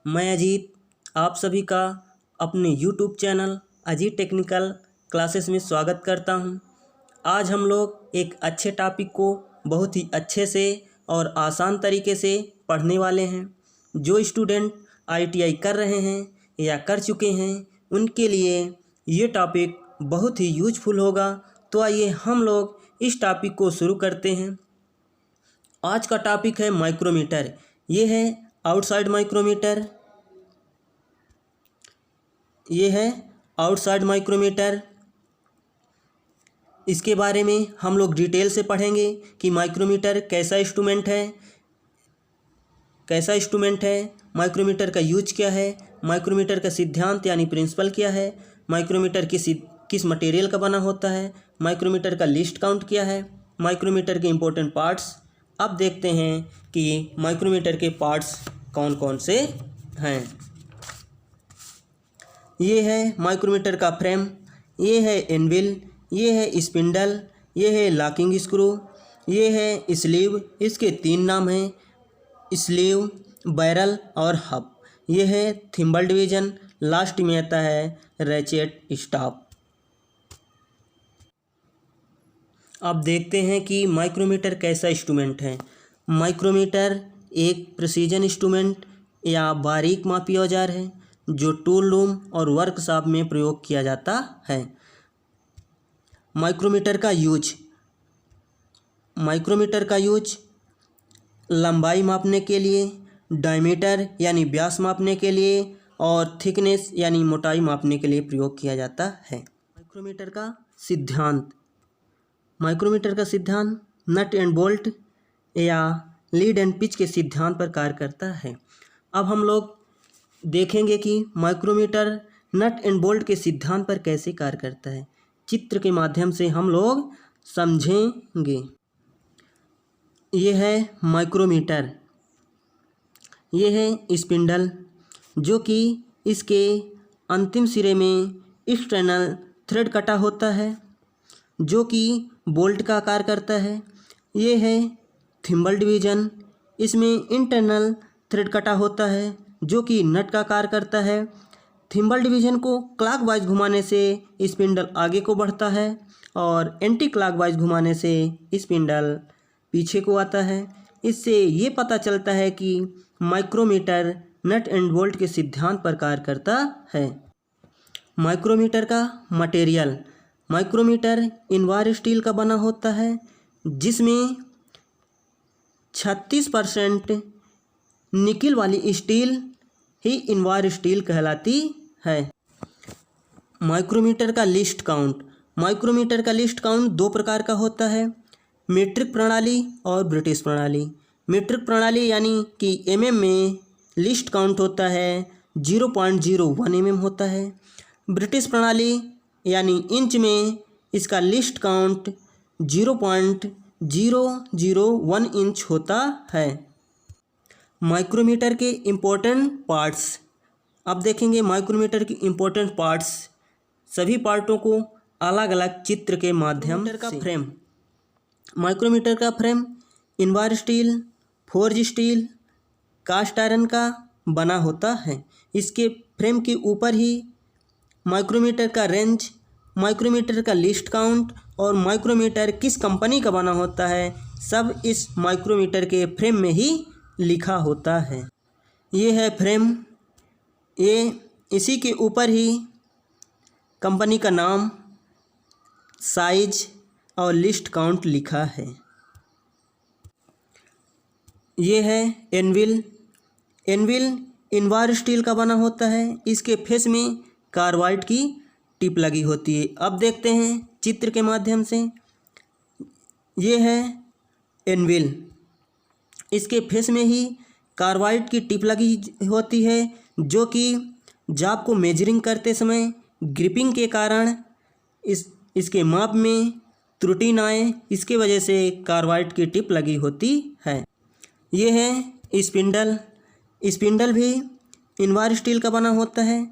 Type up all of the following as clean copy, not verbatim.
मैं अजीत आप सभी का अपने YouTube channel Ajit technical classes में स्वागत करता हूं। आज हम लोग एक अच्छे टॉपिक को बहुत ही अच्छे से और आसान तरीके से पढ़ने वाले हैं। जो स्टूडेंट आईटीआई कर रहे हैं या कर चुके हैं उनके लिए ये टॉपिक बहुत ही यूजफुल होगा। तो आइए हम लोग इस टॉपिक को शुरू करते हैं। आज का टॉपिक है माइक्रोमीटर। ये है आउटसाइड माइक्रोमीटर। ये है आउटसाइड माइक्रोमीटर। इसके बारे में हम लोग डिटेल से पढ़ेंगे कि माइक्रोमीटर कैसा इंस्ट्रूमेंट है, माइक्रोमीटर का यूज क्या है, माइक्रोमीटर का सिद्धांत यानी प्रिंसिपल क्या है, माइक्रोमीटर किस मटेरियल का बना होता है, माइक्रोमीटर का लिस्ट काउंट क्या है, माइक्रोमीटर के इम्पोर्टेंट पार्ट्स। अब देखते हैं कि माइक्रोमीटर के पार्ट्स कौन कौन से हैं। ये है माइक्रोमीटर का फ्रेम, ये है एनविल, ये है स्पिंडल, ये है लॉकिंग स्क्रू, ये है स्लीव। इसके 3 नाम हैं, स्लीव, बैरल और हब। ये है थिम्बल डिवीजन। लास्ट में आता है रैचेट स्टॉप। अब देखते हैं कि माइक्रोमीटर कैसा इंस्ट्रूमेंट है। माइक्रोमीटर एक प्रिसीजन इंस्ट्रूमेंट या बारीक मापी औजार है जो टूल रूम और वर्कशॉप में प्रयोग किया जाता है। माइक्रोमीटर का यूज लंबाई मापने के लिए, डायमीटर यानी व्यास मापने के लिए और थिकनेस यानी मोटाई मापने के लिए प्रयोग किया जाता है। माइक्रोमीटर का सिद्धांत नट एंड बोल्ट या लीड एंड पिच के सिद्धांत पर कार्य करता है। अब हम लोग देखेंगे कि माइक्रोमीटर नट एंड बोल्ट के सिद्धांत पर कैसे कार्य करता है। चित्र के माध्यम से हम लोग समझेंगे। ये है माइक्रोमीटर, ये है स्पिंडल जो कि इसके अंतिम सिरे में एक्सटर्नल थ्रेड कटा होता है जो कि बोल्ट का आकार करता है। ये है थिम्बल डिवीजन, इसमें इंटरनल थ्रेड कटा होता है जो कि नट का आकार करता है। थिम्बल डिवीजन को क्लॉकवाइज घुमाने से स्पिंडल आगे को बढ़ता है और एंटी क्लॉकवाइज घुमाने से स्पिंडल पीछे को आता है। इससे ये पता चलता है कि माइक्रोमीटर नट एंड बोल्ट के सिद्धांत पर कार्य करता है। माइक्रोमीटर का मटेरियल, माइक्रोमीटर इनवार स्टील का बना होता है जिसमें 36% निकिल वाली स्टील ही इनवार स्टील कहलाती है। माइक्रोमीटर का लिस्ट काउंट 2 प्रकार का होता है, मीट्रिक प्रणाली और ब्रिटिश प्रणाली। मीट्रिक प्रणाली यानी कि एमएम में लिस्ट काउंट होता है 0.01 mm होता है। ब्रिटिश प्रणाली यानी इंच में इसका लिस्ट काउंट 0.001 इंच होता है। माइक्रोमीटर के इम्पोर्टेंट पार्ट्स। अब देखेंगे माइक्रोमीटर के इम्पोर्टेंट पार्ट्स, सभी पार्टों को अलग अलग चित्र के माध्यम से। माइक्रोमीटर का frame invar steel, forge steel, cast iron का बना होता है। इसके फ्रेम के ऊपर ही माइक्रोमीटर का रेंज, माइक्रोमीटर का लिस्ट काउंट और माइक्रोमीटर किस कंपनी का बना होता है सब इस माइक्रोमीटर के फ्रेम में ही लिखा होता है। ये है फ्रेम, ये इसी के ऊपर ही कंपनी का नाम, साइज और लिस्ट काउंट लिखा है। ये है एनविल इनवार स्टील का बना होता है। इसके फेस में कार्बाइड की टिप लगी होती है। अब देखते हैं चित्र के माध्यम से। ये है एनविल, इसके फेस में ही कार्बाइड की टिप लगी होती है जो कि जाब को मेजरिंग करते समय ग्रिपिंग के कारण इसके माप में त्रुटि ना आए, इसके वजह से कार्बाइड की टिप लगी होती है। ये है स्पिंडल भी इनवार स्टील का बना होता है।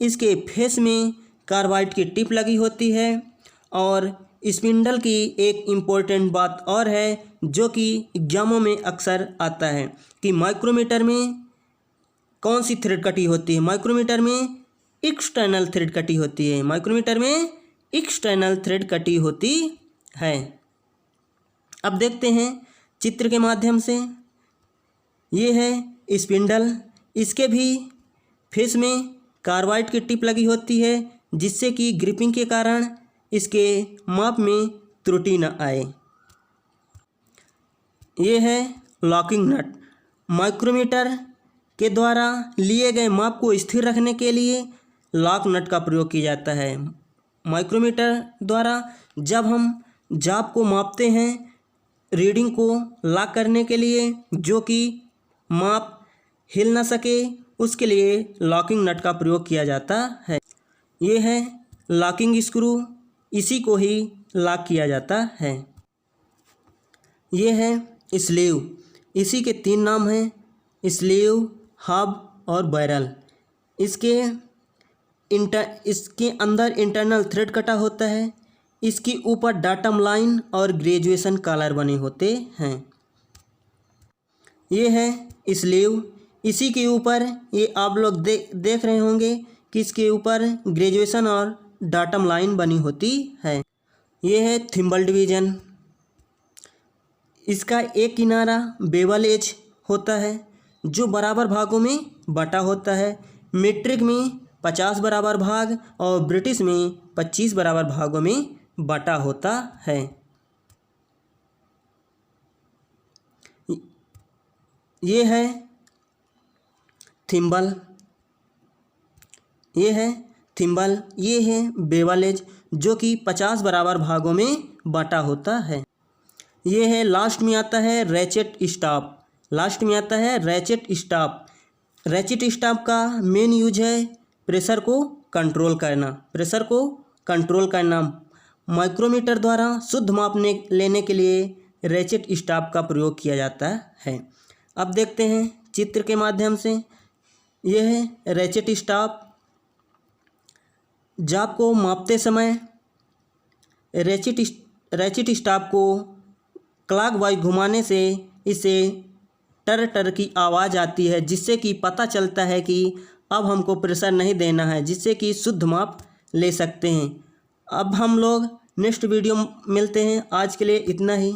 इसके फेस में कार्बाइड की टिप लगी होती है। और स्पिंडल की एक इम्पोर्टेंट बात और है जो कि एग्जामों में अक्सर आता है कि माइक्रोमीटर में कौन सी थ्रेड कटी होती है? माइक्रोमीटर में एक्सटर्नल थ्रेड कटी होती है। माइक्रोमीटर में एक्सटर्नल थ्रेड कटी होती है। अब देखते हैं चित्र के माध्यम से। ये है स्पिंडल, इसके भी फेस में कार्बाइड की टिप लगी होती है, जिससे कि ग्रिपिंग के कारण इसके माप में त्रुटि न आए। ये है लॉकिंग नट। माइक्रोमीटर के द्वारा लिए गए माप को स्थिर रखने के लिए लॉक नट का प्रयोग किया जाता है। माइक्रोमीटर द्वारा जब हम जाप को मापते हैं रीडिंग को लॉक करने के लिए, जो कि माप हिल न सके, उसके लिए लॉकिंग नट का प्रयोग किया जाता है। ये है लॉकिंग स्क्रू, इसी को ही लॉक किया जाता है। ये है स्लीव, इसी के 3 नाम हैं, स्लीव, हब और बैरल। इसके अंदर इंटरनल थ्रेड कटा होता है, इसके ऊपर डाटम लाइन और ग्रेजुएशन कॉलर बने होते हैं। ये है स्लीव, इसी के ऊपर ये आप लोग देख रहे होंगे कि इसके ऊपर ग्रेजुएशन और डाटम लाइन बनी होती है। ये है थिम्बल डिवीज़न, इसका एक किनारा बेवल एज होता है जो बराबर भागों में बटा होता है। मीट्रिक में 50 बराबर भाग और ब्रिटिश में 25 बराबर भागों में बटा होता है। ये है थिम्बल, ये है थिम्बल, ये है बेवल एज जो कि 50 बराबर भागों में बटा होता है। ये है लास्ट में आता है रैचेट स्टॉप, लास्ट में आता है रैचेट स्टॉप। रैचेट स्टॉप का मेन यूज है प्रेशर को कंट्रोल करना, प्रेशर को कंट्रोल करना। माइक्रोमीटर द्वारा शुद्ध माप लेने के लिए रैचेट स्टॉप का प्रयोग किया जाता है। अब देखते हैं चित्र के माध्यम से। यह है रैचेट स्टॉप। जाप को मापते समय रैचेट स्टॉप को क्लॉकवाइज घुमाने से इसे टर टर की आवाज़ आती है, जिससे कि पता चलता है कि अब हमको प्रेशर नहीं देना है, जिससे कि शुद्ध माप ले सकते हैं। अब हम लोग नेक्स्ट वीडियो मिलते हैं। आज के लिए इतना ही।